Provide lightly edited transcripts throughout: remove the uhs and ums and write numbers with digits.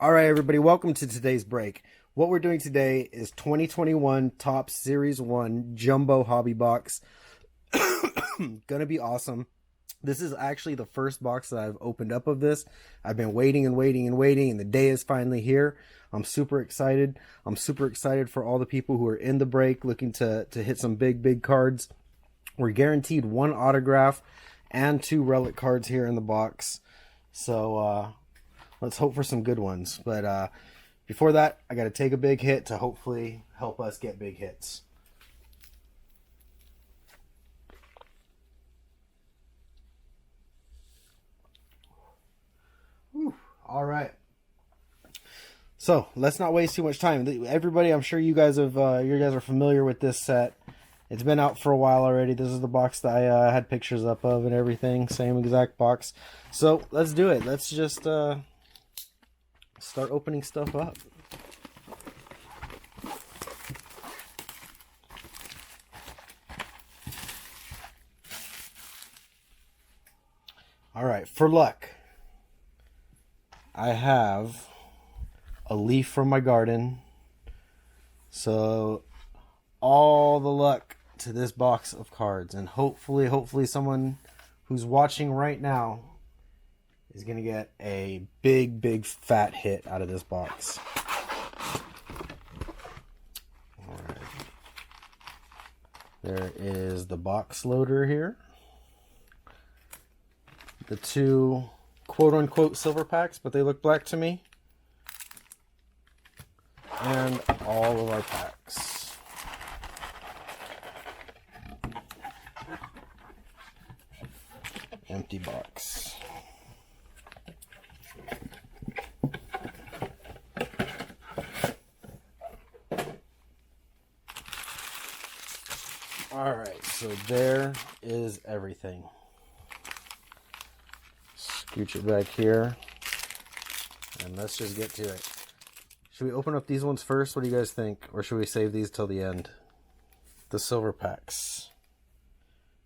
All right, everybody, welcome to today's break. What we're doing today is 2021 Top Series 1 Jumbo Hobby Box. Gonna be awesome. This is actually the first box that I've opened up of this. I've been waiting and waiting and waiting, and the day is finally here. I'm super excited. I'm super excited for all the people who are in the break looking to hit some big cards. We're guaranteed one autograph and 2 relic cards here in the box. So, let's hope for some good ones. But before that, I got to take a big hit to hopefully help us get big hits. Whew. All right. So let's not waste too much time. Everybody, I'm sure you guys are familiar with this set. It's been out for a while already. This is the box that I had pictures up of and everything. Same exact box. So let's do it. Let's just start opening stuff up. All right, for luck, I have a leaf from my garden. So all the luck to this box of cards, and hopefully someone who's watching right now is gonna get a big fat hit out of this box. All right, there is the box loader here, the 2 quote-unquote silver packs, but they look black to me, and all of our packs. Empty box. All right, so there is everything. Scooch it back here, and let's just get to it. Should we open up these ones first? What do you guys think? Or should we save these till the end? The silver packs.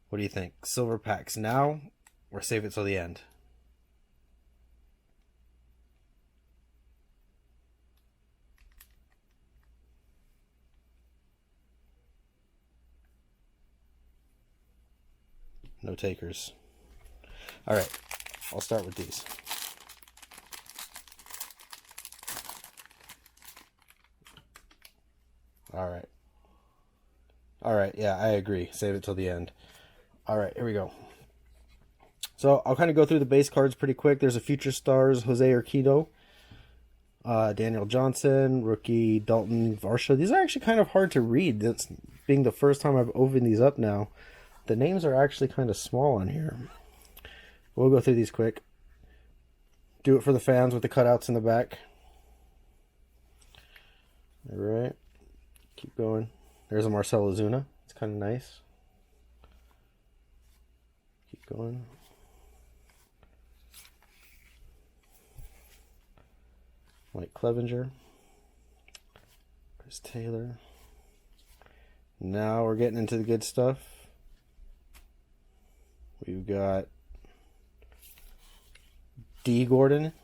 What do you think? Silver packs now, or save it till the end? No takers. All right, I'll start with these. All right, yeah, I agree. Save it till the end. All right, here we go. So I'll kind of go through the base cards pretty quick. There's a Future Stars, Jose Urquijo, Daniel Johnson, rookie Dalton Varsha. These are actually kind of hard to read. That's being the first time I've opened these up now. The names are actually kind of small on here. We'll go through these quick. Do it for the fans with the cutouts in the back. All right. Keep going. There's a Marcell Ozuna. It's kind of nice. Keep going. Mike Clevenger. Chris Taylor. Now we're getting into the good stuff. We've got D. Gordon.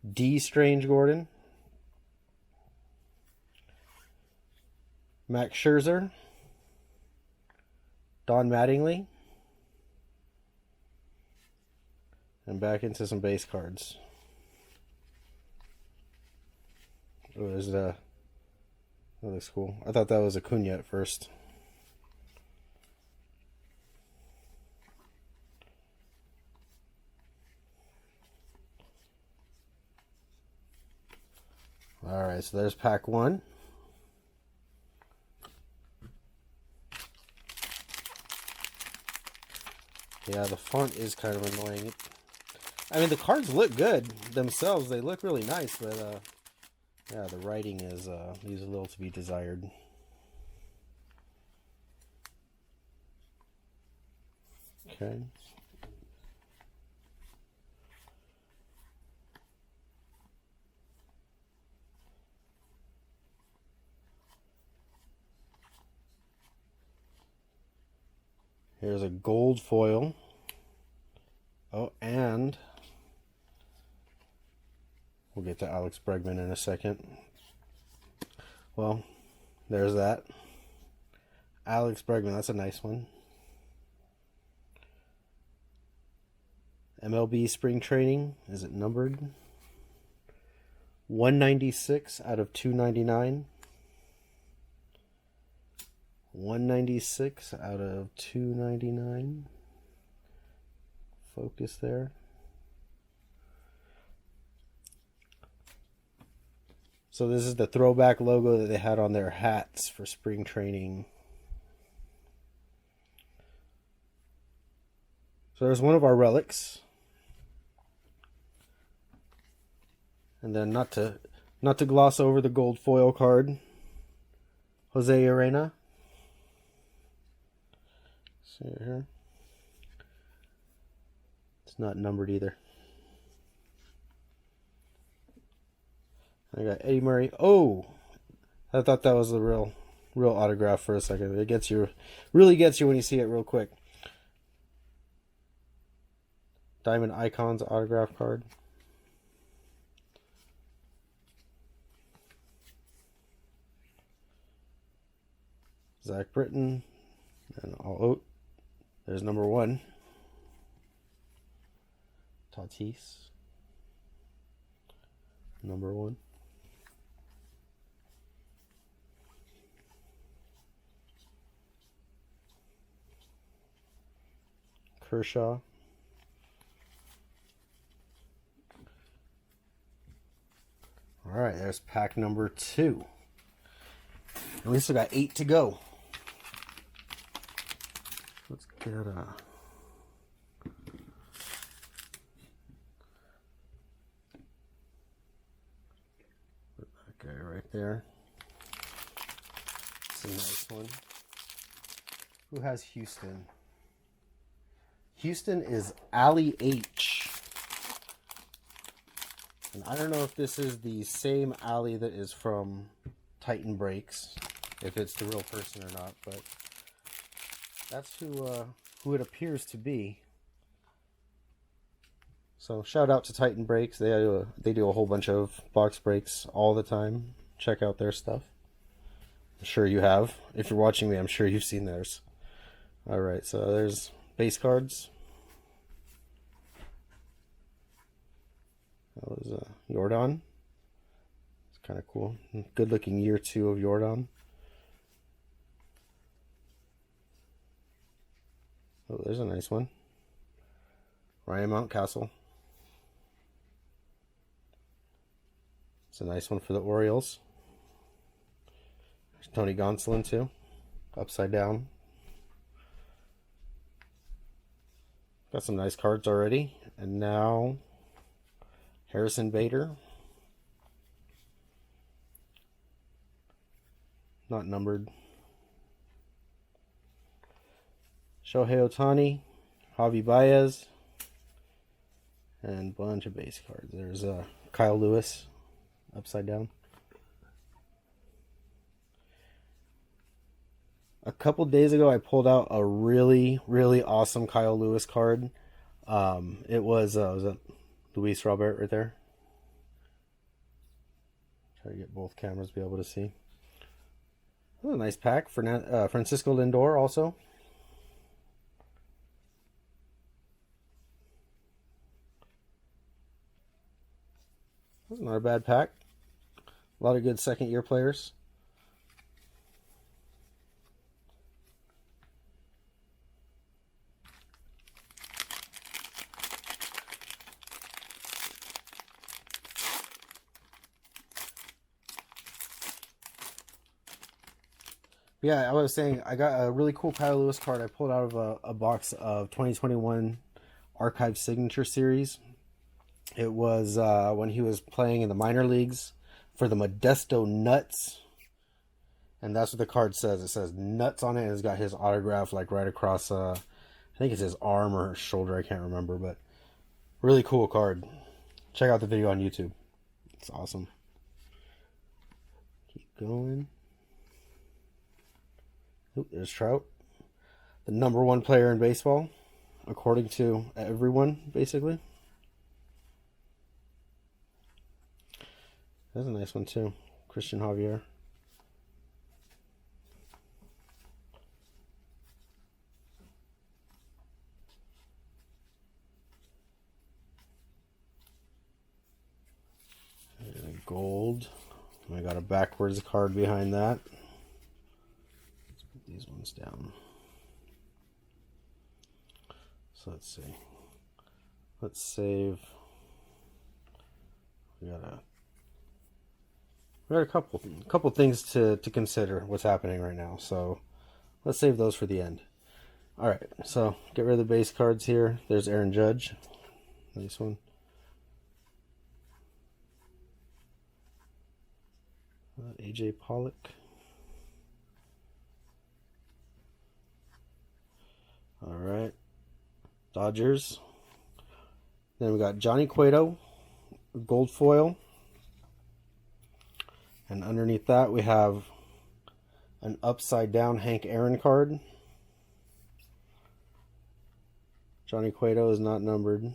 D. Strange Gordon. Max Scherzer. Don Mattingly. And back into some base cards. Oh, is that? That looks cool. I thought that was Acuna at first. All right, so there's pack 1. Yeah, the font is kind of annoying. I mean, the cards look good themselves. They look really nice, but yeah, the writing is leaves a little to be desired. Okay. Here's a gold foil. Oh, and We'll get to Alex Bregman in a second. Well, there's that. Alex Bregman, that's a nice one. MLB Spring Training, is it numbered? 196 out of 299. 196 out of 299. Focus there. So this is the throwback logo that they had on their hats for spring training. So there's one of our relics. And then not to gloss over the gold foil card, Jose Arena. See it here. It's not numbered either. I got Eddie Murray. Oh, I thought that was the real autograph for a second. It gets you, really gets you when you see it real quick. Diamond Icons autograph card. Zach Britton and all out. There's number 1. Tatis. Number 1. Kershaw. All right, there's pack number 2. And we still got 8 to go. Let's get put that guy right there. It's a nice one. Who has Houston? Houston is Allie H. And I don't know if this is the same Allie that is from Titan Breaks, if it's the real person or not, but that's who it appears to be. So shout out to Titan Breaks. They do a whole bunch of box breaks all the time. Check out their stuff. I'm sure you have. If you're watching me, I'm sure you've seen theirs. All right, so there's base cards. That was Jordan. It's kind of cool. Good looking year 2 of Jordan. Oh, there's a nice one. Ryan Mountcastle. It's a nice one for the Orioles. There's Tony Gonsolin too. Upside down. Got some nice cards already. And now Harrison Bader. Not numbered. Shohei Ohtani, Javi Baez, and a bunch of base cards. There's Kyle Lewis, upside down. A couple days ago, I pulled out a really, really awesome Kyle Lewis card. It was that Luis Robert right there? Try to get both cameras to be able to see. Oh, a nice pack for Francisco Lindor also. That's not a bad pack. A lot of good second-year players. Yeah, I was saying I got a really cool Kyle Lewis card I pulled out of a box of 2021 Archive Signature Series. It was when he was playing in the minor leagues for the Modesto Nuts. And that's what the card says. It says Nuts on it, and it's got his autograph like right across, I think it's his arm or shoulder, I can't remember, but really cool card. Check out the video on YouTube. It's awesome. Keep going. Ooh, there's Trout. The #1 player in baseball, according to everyone, basically. That's a nice one too. Christian Javier. And gold. I got a backwards card behind that. Let's put these ones down. So let's see. Let's save. We got a couple things to consider what's happening right now. So let's save those for the end. All right. So get rid of the base cards here. There's Aaron Judge. Nice one. AJ Pollock. All right. Dodgers. Then we got Johnny Cueto, gold foil. And underneath that we have an upside down Hank Aaron card. Johnny Cueto is not numbered.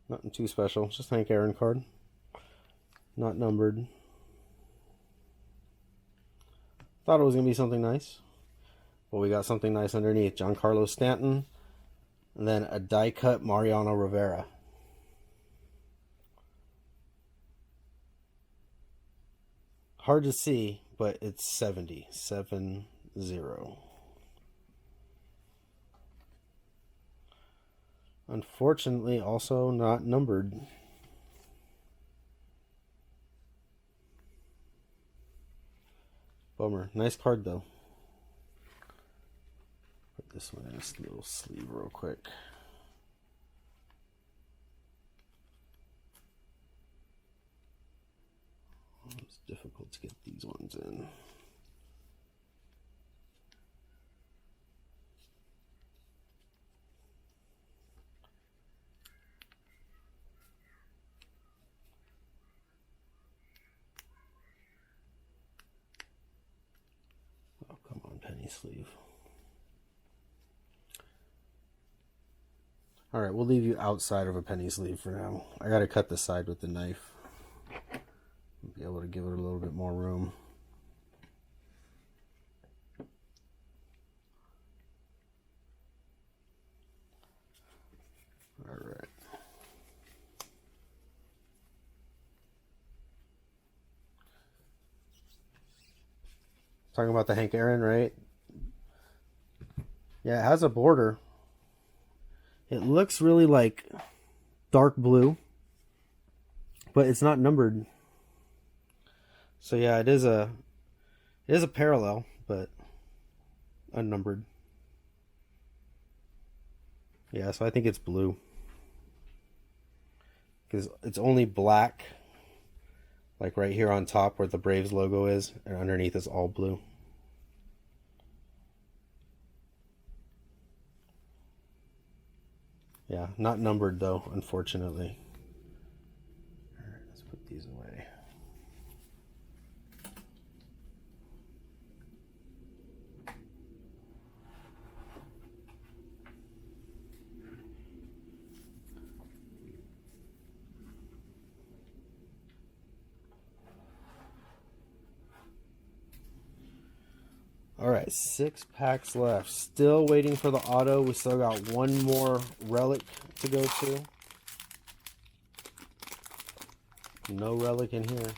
Nothing too special, just Hank Aaron card. Not numbered. Thought it was going to be something nice. But we got something nice underneath. Giancarlo Stanton. And then a die cut Mariano Rivera. Hard to see, but it's 70. 7-0. Unfortunately, also not numbered. Bummer. Nice card, though. Put this one in this little sleeve real quick. It's difficult to get these ones in. Oh, come on, penny sleeve. Alright, we'll leave you outside of a penny sleeve for now. I gotta cut the side with the knife. Be able to give it a little bit more room. Alright. Talking about the Hank Aaron, right? Yeah, it has a border. It looks really like dark blue, but it's not numbered. So yeah, it is a parallel, but unnumbered. Yeah, so I think it's blue. Because it's only black, like right here on top where the Braves logo is, and underneath is all blue. Yeah, not numbered though, unfortunately. All right, let's put these away. All right, 6 packs left. Still waiting for the auto. We still got one more relic to go to. No relic in here.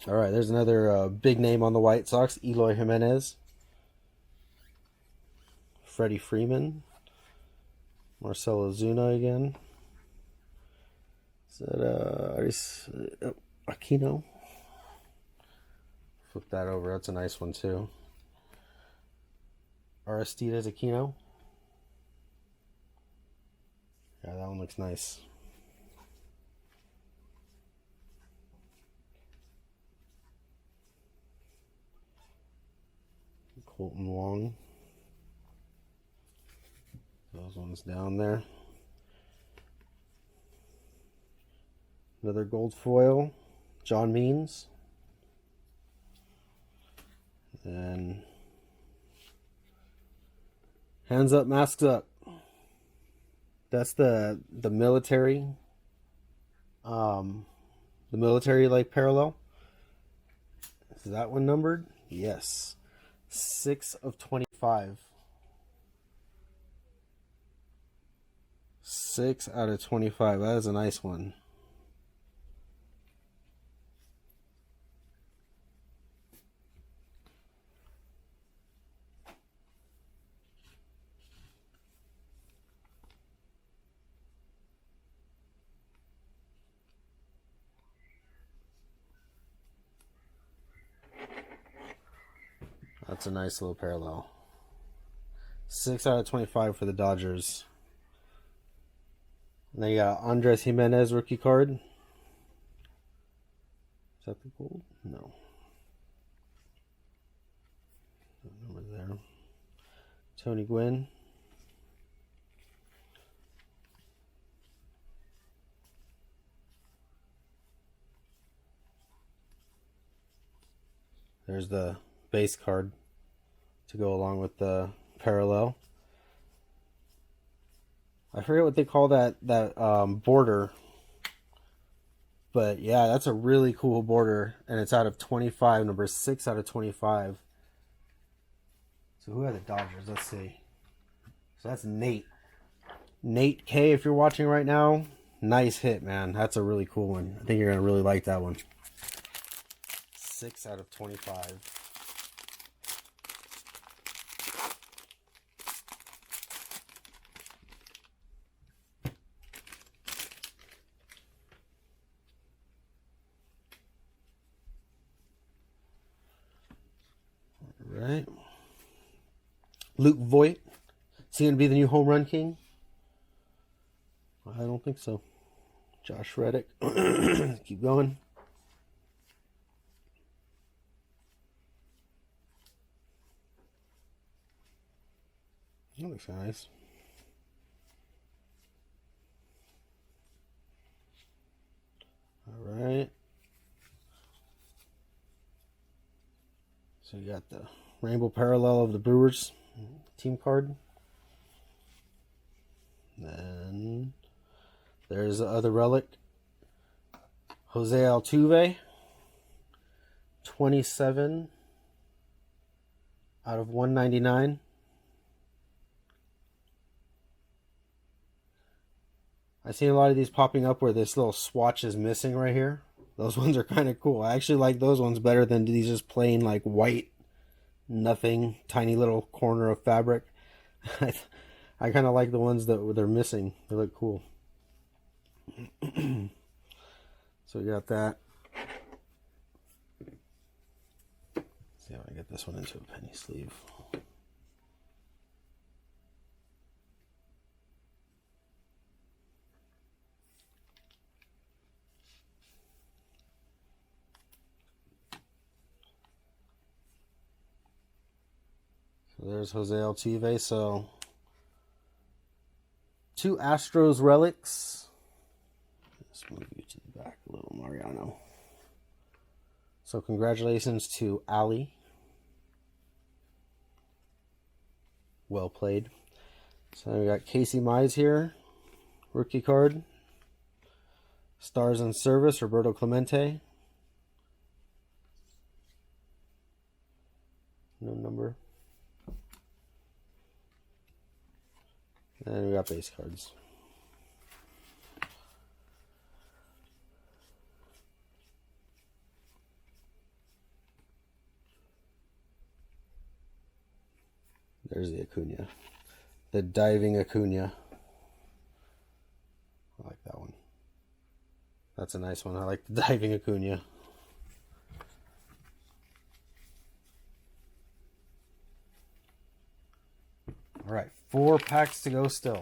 All right, there's another big name on the White Sox, Eloy Jimenez. Freddie Freeman. Marcelo Zuna again. Is that Aquino? Flip that over. That's a nice one too. Aristides Aquino. Yeah, that one looks nice. Colton Wong. Those ones down there. Another gold foil. John Means. And hands up, masks up. That's the military, like parallel. Is that one numbered? Yes. 6 of 25. 6 out of 25. That is a nice one. That's a nice little parallel. 6 out of 25 for the Dodgers. And then you got Andres Jimenez rookie card. Is that the gold? No. Over there. Tony Gwynn. There's the base card to go along with the parallel. I forget what they call that border, but yeah, that's a really cool border, and it's out of 25, number 6 out of 25. So who are the Dodgers? Let's see. So that's Nate K. If you're watching right now, nice hit, man. That's a really cool one. I think you're gonna really like that one. 6 out of 25. Right. Luke Voigt. Is he going to be the new home run king? I don't think so. Josh Reddick. Keep going. That looks nice. All right. So you got the rainbow parallel of the Brewers team card. Then there's the other relic. Jose Altuve. 27 out of 199. I've seen a lot of these popping up where this little swatch is missing right here. Those ones are kind of cool. I actually like those ones better than these just plain like white, nothing, tiny little corner of fabric. I kind of like the ones that they're missing. They look cool. So we got that. Let's see how I get this one into a penny sleeve. So there's Jose Altuve. So 2 Astros relics. Let's move you to the back a little, Mariano. So congratulations to Ali. Well played. So we got Casey Mize here. Rookie card. Stars in Service, Roberto Clemente. No number. And we got base cards. There's the Acuna. The diving Acuna. I like that one. That's a nice one. I like the diving Acuna. All right, 4 packs to go still.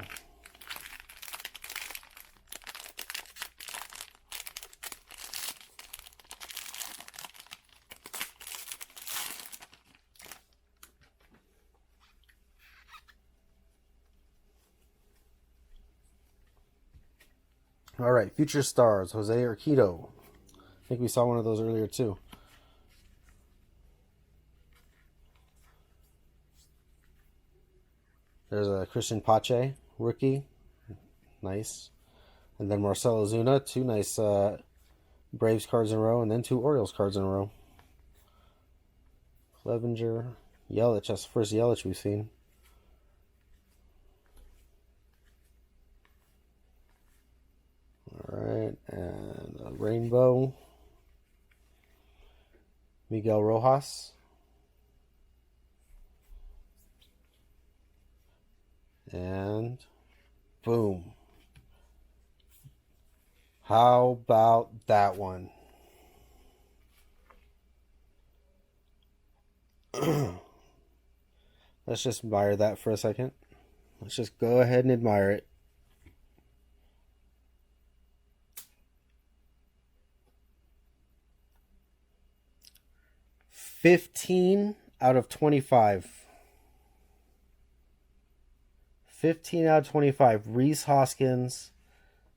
All right, Future Stars, Jose Urquidy. I think we saw one of those earlier too. There's a Christian Pache rookie. Nice. And then Marcelo Zuna. Two nice Braves cards in a row. And then two Orioles cards in a row. Clevenger. Yelich. That's the first Yelich we've seen. Alright. And a rainbow. Miguel Rojas. And boom. How about that one? Let's just admire that for a second. Let's just go ahead and admire it. $15 out of 25. 15 out of 25. Rhys Hoskins,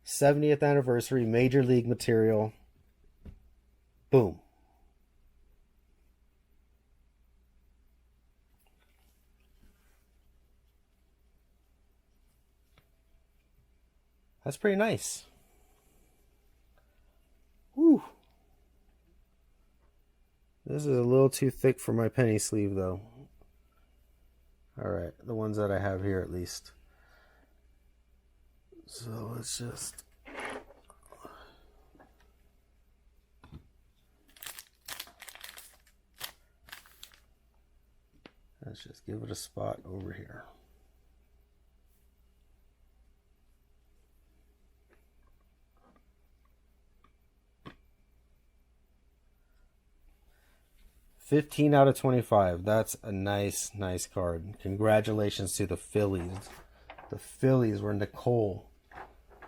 70th anniversary, Major League material. Boom. That's pretty nice. Whew. This is a little too thick for my penny sleeve, though. Alright, the ones that I have here at least. So let's just... Let's just give it a spot over here. $15 out of 25. That's a nice card. Congratulations to the Phillies. The Phillies were Nicole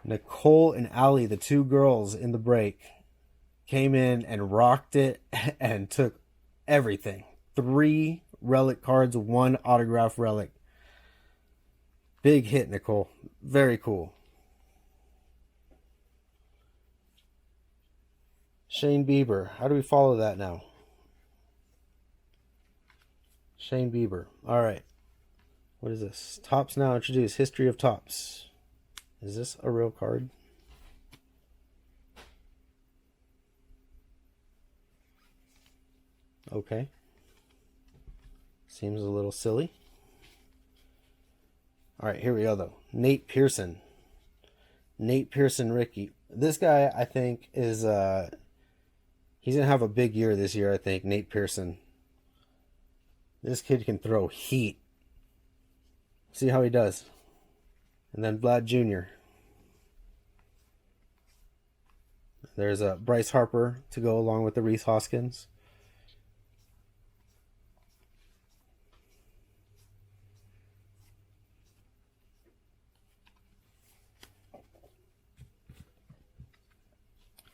and Allie, the two girls in the break, came in and rocked it and took everything. 3 relic cards, 1 autograph relic. Big hit, Nicole. Very cool. Shane Bieber. How do we follow that now? Shane Bieber. All right. What is this? Topps now introduced. History of Topps. Is this a real card? Okay. Seems a little silly. All right, here we go, though. Nate Pearson. Nate Pearson Ricky. This guy, I think, is... he's going to have a big year this year, I think, Nate Pearson. This kid can throw heat. See how he does. And then Vlad Jr. There's a Bryce Harper to go along with the Rhys Hoskins.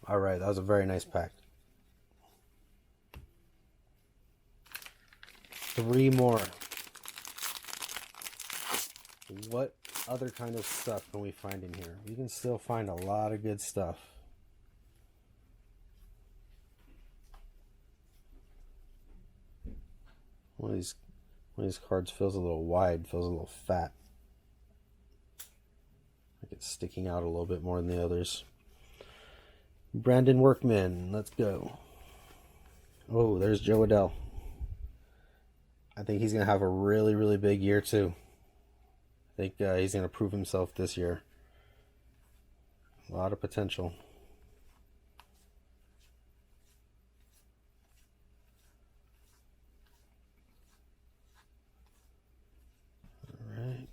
All right, that was a very nice pack. 3 more. What other kind of stuff can we find in here? You can still find a lot of good stuff. One of these cards feels a little wide, feels a little fat. Like it's sticking out a little bit more than the others. Brandon Workman, let's go. Oh, there's Joe Adell. I think he's going to have a really big year too. I think he's going to prove himself this year. A lot of potential. All right.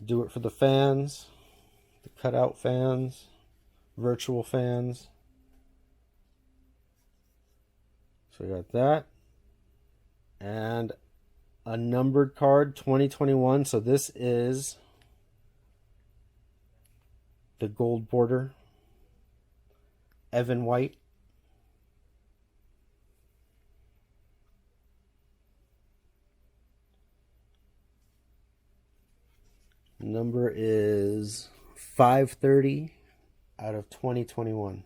Do it for the fans, the cutout fans, virtual fans. So we got that. And a numbered card, 2021. So this is the gold border. Evan White. Number is 530 out of 2021.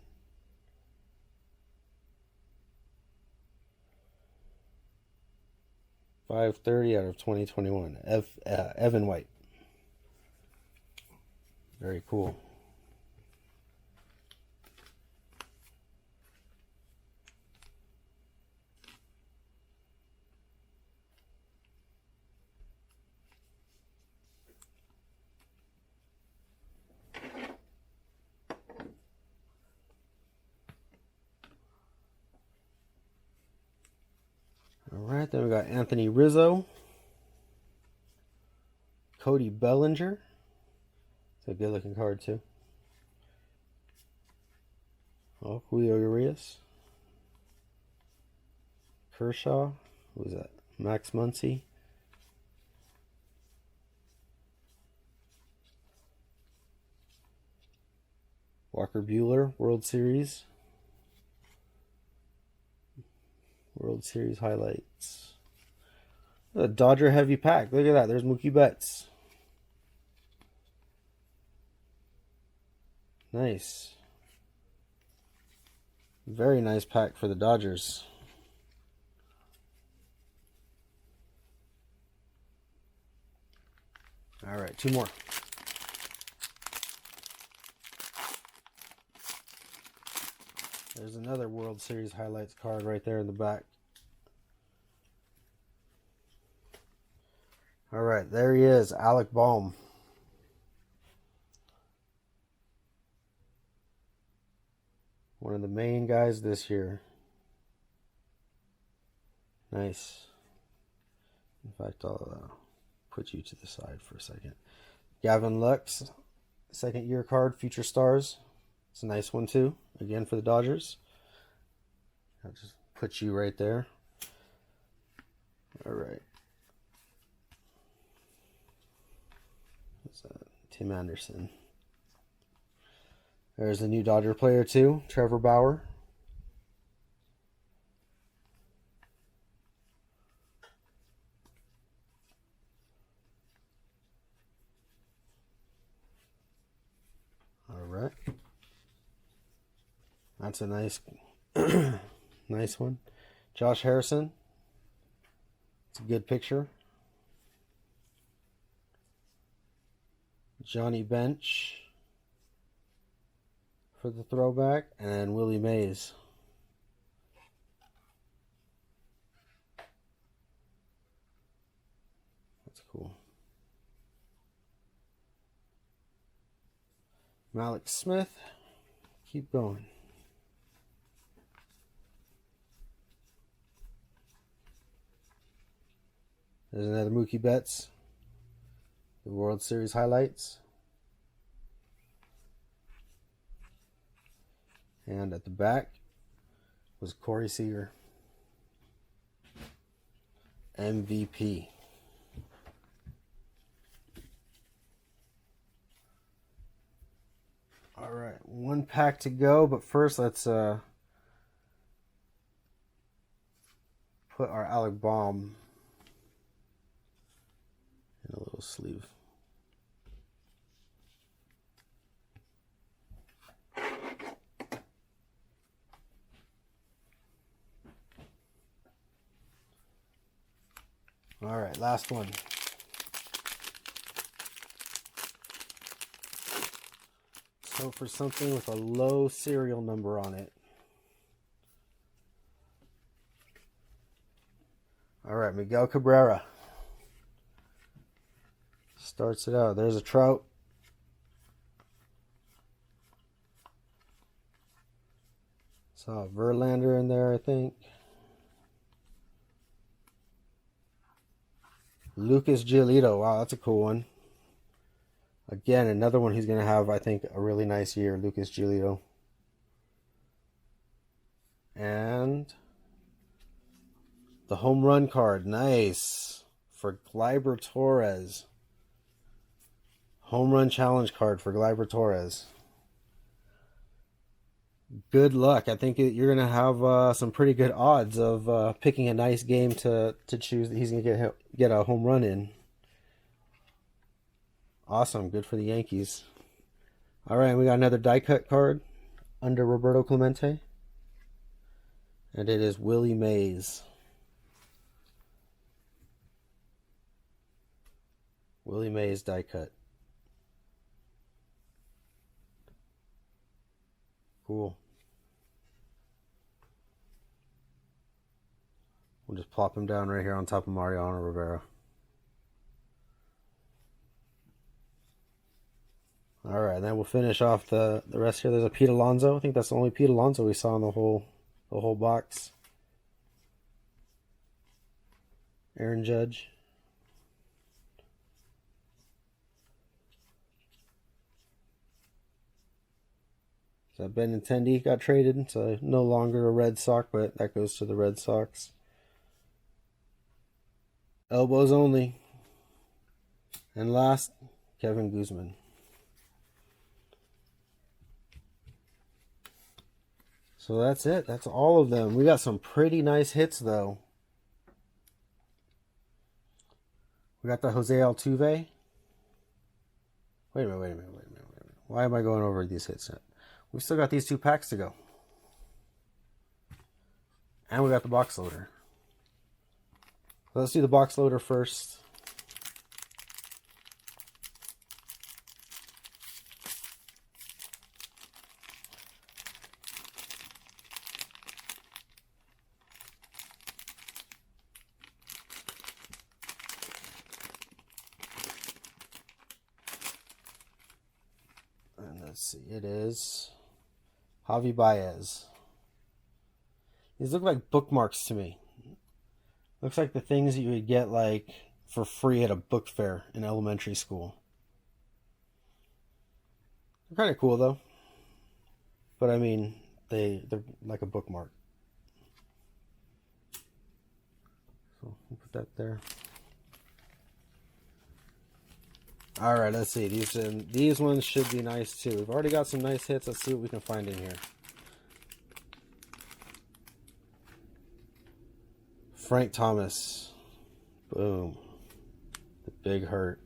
530 out of 2021. Evan White. Very cool. All right, then we got Anthony Rizzo, Cody Bellinger. It's a good looking card too. Oh, Julio Urias, Kershaw. Who was that? Max Muncy. Walker Buehler, World Series. World Series highlights. A Dodger heavy pack. Look at that. There's Mookie Betts. Nice. Very nice pack for the Dodgers. All right, two more. There's another World Series highlights card right there in the back. All right, there he is, Alec Bohm. One of the main guys this year. Nice. In fact, I'll put you to the side for a second. Gavin Lux, second year card, Future Stars. It's a nice one too. Again for the Dodgers. I'll just put you right there. All right. What's that? Tim Anderson. There's a new Dodger player too, Trevor Bauer. All right. That's a nice, nice one. Josh Harrison. It's a good picture. Johnny Bench for the throwback, and Willie Mays. That's cool. Malik Smith. Keep going. There's another Mookie Betts. The World Series highlights. And at the back was Corey Seager. MVP. All right, one pack to go, but first let's put our Alec Bohm in a little sleeve. All right, last one. So for something with a low serial number on it. All right, Miguel Cabrera. Starts it out. There's a Trout. Saw a Verlander in there, I think. Lucas Giolito. Wow, that's a cool one. Again, another one who's going to have, I think, a really nice year. Lucas Giolito. And the home run card. Nice. For Gleyber Torres. Home run challenge card for Gleyber Torres. Good luck. I think you're going to have some pretty good odds of picking a nice game to choose that he's going to get a home run in. Awesome. Good for the Yankees. All right, we got another die cut card under Roberto Clemente. And it is Willie Mays. Willie Mays die cut. Cool. We'll just plop him down right here on top of Mariano Rivera. Alright, then we'll finish off the rest here. There's a Pete Alonso. I think that's the only Pete Alonso we saw in the whole box. Aaron Judge. So Benintendi got traded, so no longer a Red Sox, but that goes to the Red Sox. Elbows only. And last, Kevin Guzman. So that's it. That's all of them. We got some pretty nice hits, though. We got the Jose Altuve. Wait a minute. Why am I going over these hits yet? We've still got these 2 packs to go. And we got the box loader. So let's do the box loader first. And let's see, it is Javi Baez. These look like bookmarks to me. Looks like the things that you would get like for free at a book fair in elementary school. They're kind of cool though. But I mean, they're like a bookmark. So we'll put that there. Alright, let's see. These ones should be nice too. We've already got some nice hits. Let's see what we can find in here. Frank Thomas. Boom. The big hurt.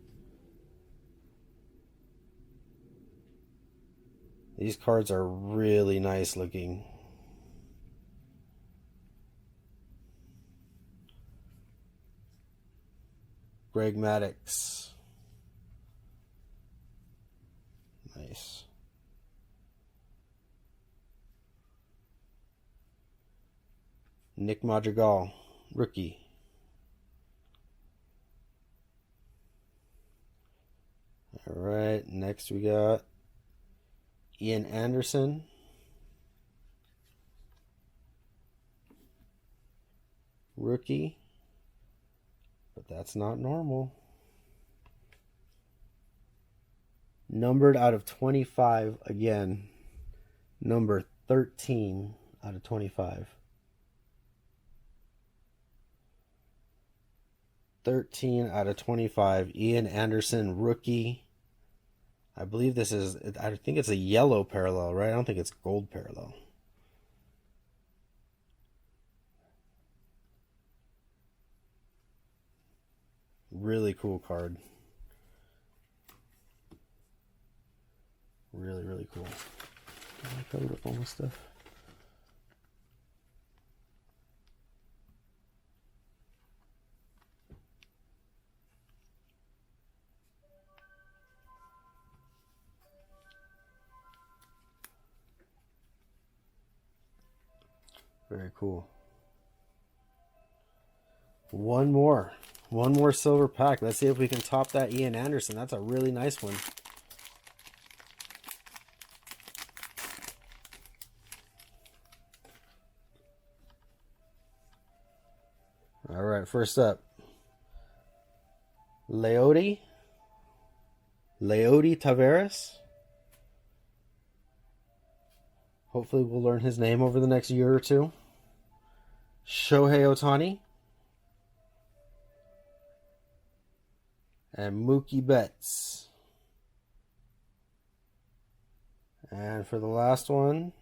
These cards are really nice looking. Greg Maddux. Nice. Nick Madrigal, rookie. All right, next we got Ian Anderson. Rookie. But that's not normal. Numbered out of 25 again. Number 13 out of 25. 13 out of 25. Ian Anderson, rookie. I believe this is, I think it's a yellow parallel, right? I don't think it's gold parallel. Really cool card. Really, really cool. I covered up all my stuff. Very cool. One more silver pack. Let's see if we can top that Ian Anderson. That's a really nice one. All right, first up, Leody Taveras. Hopefully we'll learn his name over the next year or two. Shohei Ohtani. And Mookie Betts. And for the last one,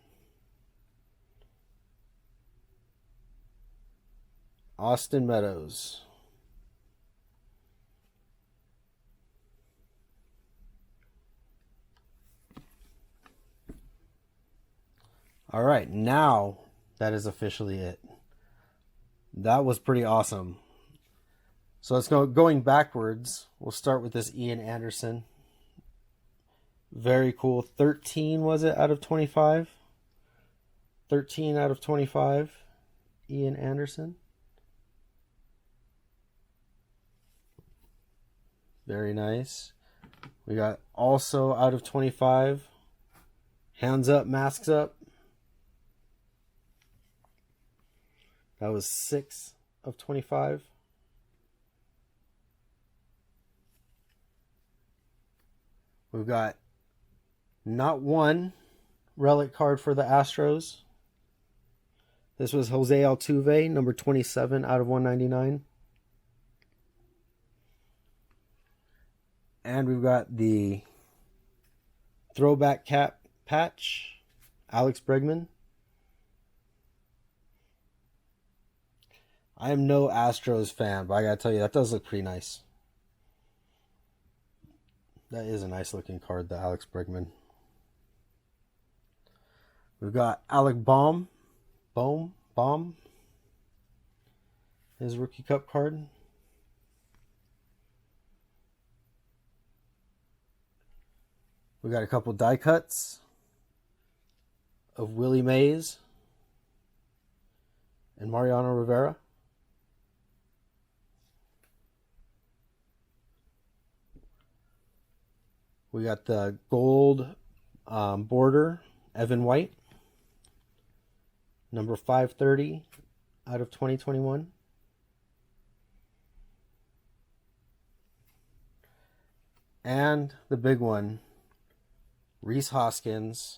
Austin Meadows. All right, now that is officially it. That was pretty awesome. So let's go going backwards. We'll start with this Ian Anderson. Very cool. 13 was it out of 25? 13 out of 25. Ian Anderson. Very nice. We got also out of 25. Hands up, masks up. That was 6 of 25. We've got not one relic card for the Astros. This was Jose Altuve, number 27 out of 199. And we've got the throwback cap patch, Alex Bregman. I am no Astros fan, but I gotta tell you, that does look pretty nice. That is a nice looking card, the Alex Bregman. We've got Alec Baum, his rookie cup card. We got a couple die cuts of Willie Mays and Mariano Rivera. We got the gold border Evan White, number 530 out of 2021. And the big one, Rhys Hoskins,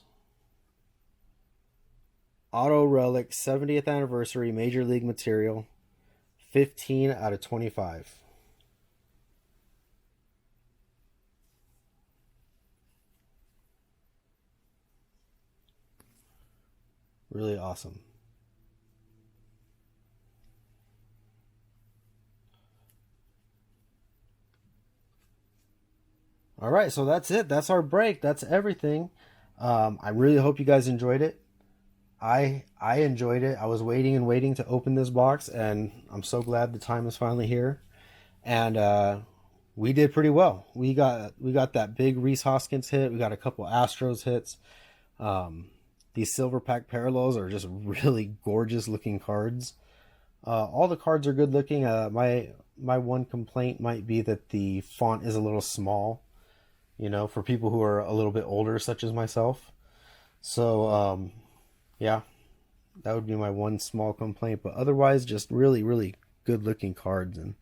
Auto Relic 70th anniversary Major League material, 15 out of 25. Really awesome. All right, so that's it. That's our break. That's everything. I really hope you guys enjoyed it. I enjoyed it. I was waiting and waiting to open this box, and I'm so glad the time is finally here. And we did pretty well. We got that big Rhys Hoskins hit. We got a couple Astros hits. These silver pack parallels are just really gorgeous looking cards. All the cards are good looking. My one complaint might be that the font is a little small, for people who are a little bit older, such as myself. So, yeah, that would be my one small complaint. But otherwise, just really, really good looking cards. And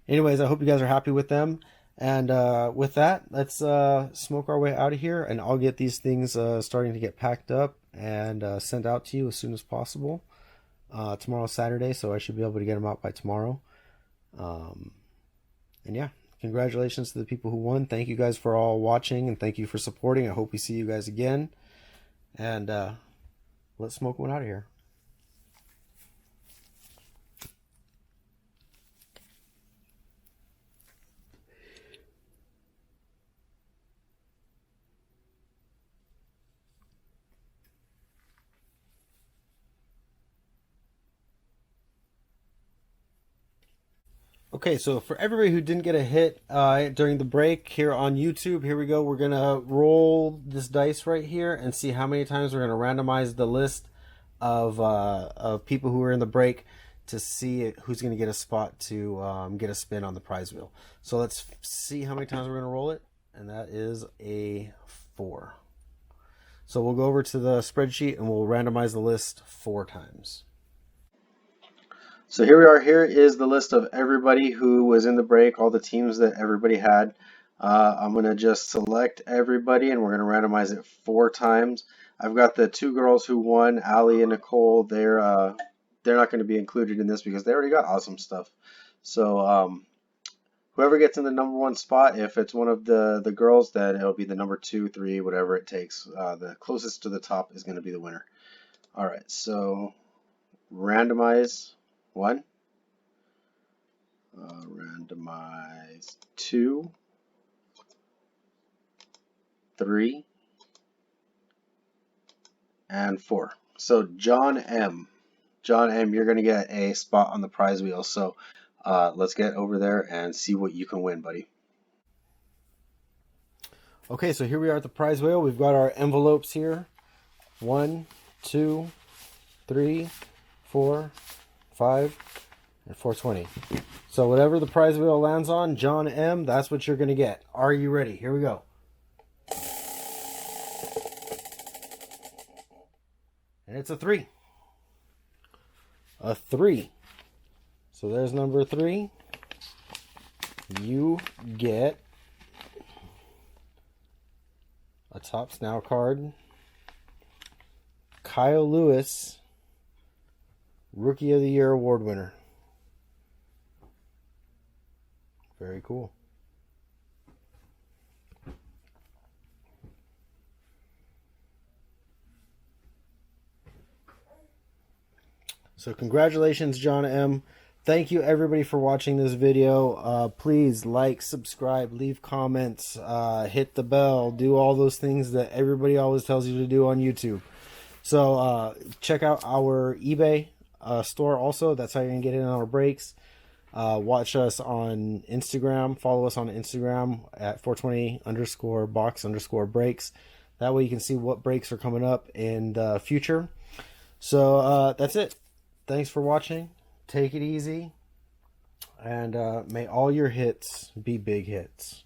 anyways, I hope you guys are happy with them. And with that, let's smoke our way out of here. And I'll get these things starting to get packed up and sent out to you as soon as possible. Tomorrow's Saturday, so I should be able to get them out by tomorrow. And yeah, congratulations to the people who won. Thank you guys for all watching, and thank you for supporting. I hope we see you guys again. And let's smoke one out of here. Okay, so for everybody who didn't get a hit during the break here on YouTube, here we go. We're going to roll this dice right here and see how many times we're going to randomize the list of people who are in the break to see who's going to get a spot to get a spin on the prize wheel. So let's see how many times we're going to roll it, and that is a 4. So we'll go over to the spreadsheet and we'll randomize the list 4 times. So here we are. Here is the list of everybody who was in the break, all the teams that everybody had. I'm going to just select everybody and we're going to randomize it 4 times. I've got the 2 girls who won, Allie and Nicole. They're not going to be included in this because they already got awesome stuff. So whoever gets in the number 1 spot, if it's one of the girls, then it'll be the number 2, 3, whatever it takes. The closest to the top is going to be the winner. All right, so randomize 1, randomize 2, 3, and 4. So John M, you're going to get a spot on the prize wheel. So Let's get over there and see what you can win, buddy. Okay, so here we are at the prize wheel. We've got our envelopes here. 1, 2, 3, 4, 5, and 420. So whatever the prize wheel lands on, John M., that's what you're going to get. Are you ready? Here we go. And it's a 3. A 3. So there's number 3. You get a Topps Now card. Kyle Lewis, Rookie of the Year award winner. Very cool. So congratulations, John M. Thank you everybody for watching this video. Please like, subscribe, leave comments, hit the bell, do all those things that everybody always tells you to do on YouTube. So check out our eBay store also. That's how you're going to get in on our breaks. Watch us on Instagram. Follow us on Instagram at 420_box_breaks. That way you can see what breaks are coming up in the future. So that's it. Thanks for watching. Take it easy. And may all your hits be big hits.